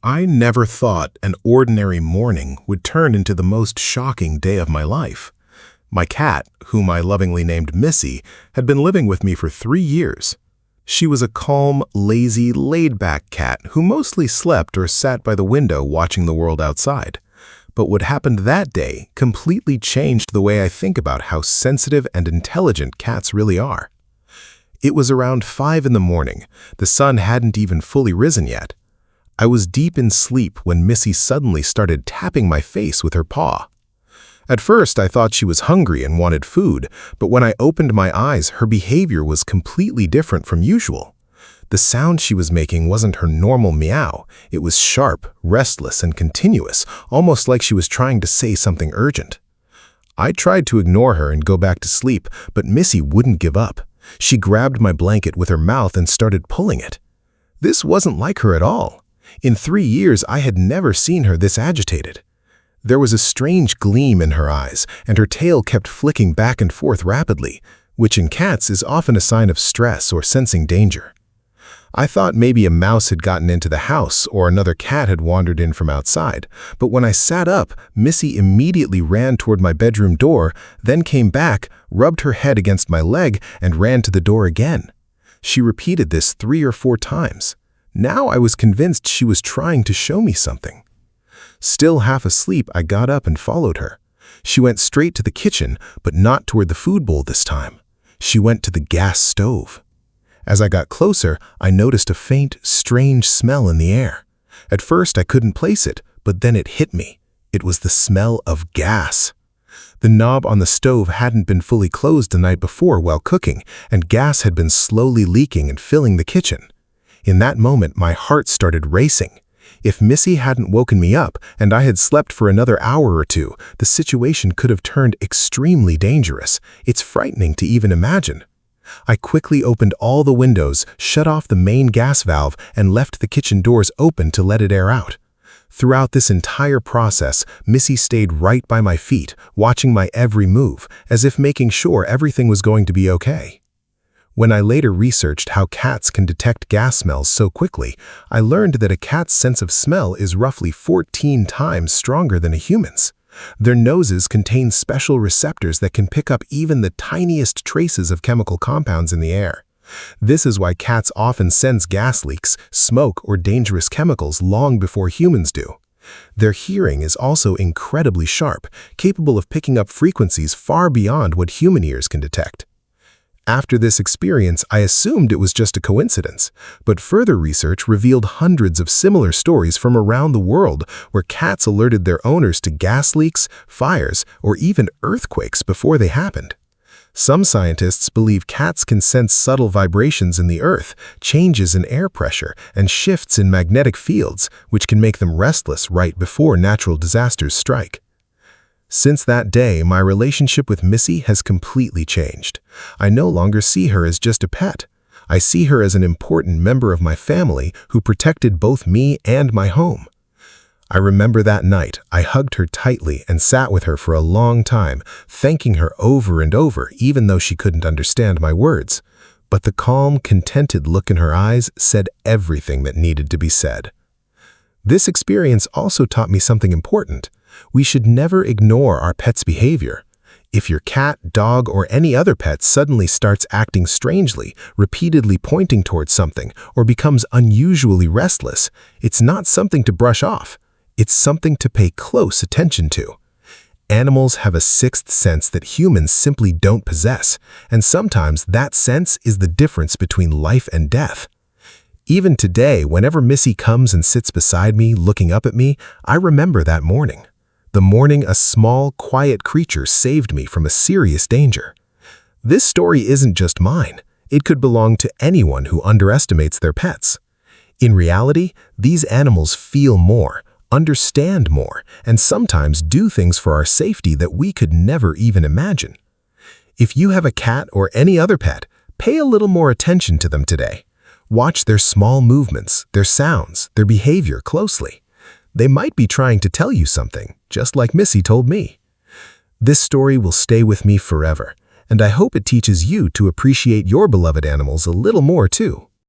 I never thought an ordinary morning would turn into the most shocking day of my life. My cat, whom I lovingly named Missy, had been living with me for 3 years. She was a calm, lazy, laid-back cat who mostly slept or sat by the window watching the world outside. But what happened that day completely changed the way I think about how sensitive and intelligent cats really are. It was around 5 in the morning. The sun hadn't even fully risen yet. I was deep in sleep when Missy suddenly started tapping my face with her paw. At first, I thought she was hungry and wanted food, but when I opened my eyes, her behavior was completely different from usual. The sound she was making wasn't her normal meow. It was sharp, restless, and continuous, almost like she was trying to say something urgent. I tried to ignore her and go back to sleep, but Missy wouldn't give up. She grabbed my blanket with her mouth and started pulling it. This wasn't like her at all. In 3 years, I had never seen her this agitated. There was a strange gleam in her eyes, and her tail kept flicking back and forth rapidly, which in cats is often a sign of stress or sensing danger. I thought maybe a mouse had gotten into the house or another cat had wandered in from outside, but when I sat up, Missy immediately ran toward my bedroom door, then came back, rubbed her head against my leg, and ran to the door again. She repeated this 3 or 4 times. Now I was convinced she was trying to show me something. Still half asleep, I got up and followed her. She went straight to the kitchen, but not toward the food bowl this time. She went to the gas stove. As I got closer, I noticed a faint, strange smell in the air. At first, I couldn't place it, but then it hit me. It was the smell of gas. The knob on the stove hadn't been fully closed the night before while cooking, and gas had been slowly leaking and filling the kitchen. In that moment, my heart started racing. If Missy hadn't woken me up and I had slept for another hour or two, the situation could have turned extremely dangerous. It's frightening to even imagine. I quickly opened all the windows, shut off the main gas valve, and left the kitchen doors open to let it air out. Throughout this entire process, Missy stayed right by my feet, watching my every move, as if making sure everything was going to be okay. When I later researched how cats can detect gas smells so quickly, I learned that a cat's sense of smell is roughly 14 times stronger than a human's. Their noses contain special receptors that can pick up even the tiniest traces of chemical compounds in the air. This is why cats often sense gas leaks, smoke, or dangerous chemicals long before humans do. Their hearing is also incredibly sharp, capable of picking up frequencies far beyond what human ears can detect. After this experience, I assumed it was just a coincidence, but further research revealed hundreds of similar stories from around the world where cats alerted their owners to gas leaks, fires, or even earthquakes before they happened. Some scientists believe cats can sense subtle vibrations in the earth, changes in air pressure, and shifts in magnetic fields, which can make them restless right before natural disasters strike. Since that day, my relationship with Missy has completely changed. I no longer see her as just a pet. I see her as an important member of my family who protected both me and my home. I remember that night, I hugged her tightly and sat with her for a long time, thanking her over and over, even though she couldn't understand my words. But the calm, contented look in her eyes said everything that needed to be said. This experience also taught me something important. We should never ignore our pet's behavior. If your cat, dog, or any other pet suddenly starts acting strangely, repeatedly pointing towards something, or becomes unusually restless, it's not something to brush off. It's something to pay close attention to. Animals have a sixth sense that humans simply don't possess, and sometimes that sense is the difference between life and death. Even today, whenever Missy comes and sits beside me, looking up at me, I remember that morning. The morning a small, quiet creature saved me from a serious danger. This story isn't just mine. It could belong to anyone who underestimates their pets. In reality, these animals feel more, understand more, and sometimes do things for our safety that we could never even imagine. If you have a cat or any other pet, pay a little more attention to them today. Watch their small movements, their sounds, their behavior closely. They might be trying to tell you something, just like Missy told me. This story will stay with me forever, and I hope it teaches you to appreciate your beloved animals a little more too.